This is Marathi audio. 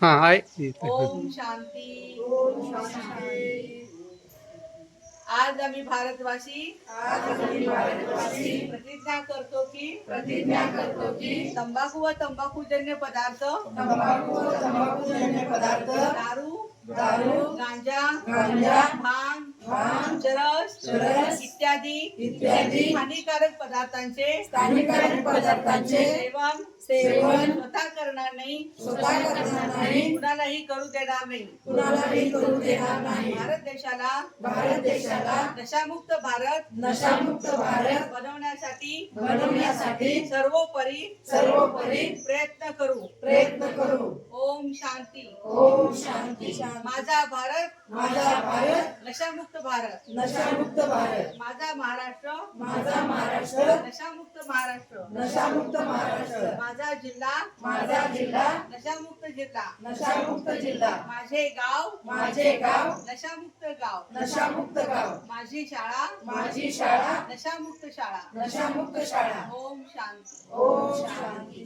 हाँ आहे ओम शांति। ओम शांति। आज आम्ही भारतवासी प्रतिज्ञा करतो की तंबाखू व तंबाखूजन्य पदार्थ दारू गांजा भांग चरस इत्यादी हानिकारक पदार्थांचे सेवन स्वतः करणार नाही कुणालाही करू देणार नाही भारत देशाला नशामुक्त भारत बनवण्यासाठी सर्वोपरी प्रयत्न करू। ओम शांती। माझा भारत नशामुक्त भारत माझा महाराष्ट्र नशामुक्त महाराष्ट्र माझा जिल्हा नशामुक्त जिल्हा माझे गाव नशामुक्त गाव माझी शाळा नशामुक्त शाळा। ओम शांती।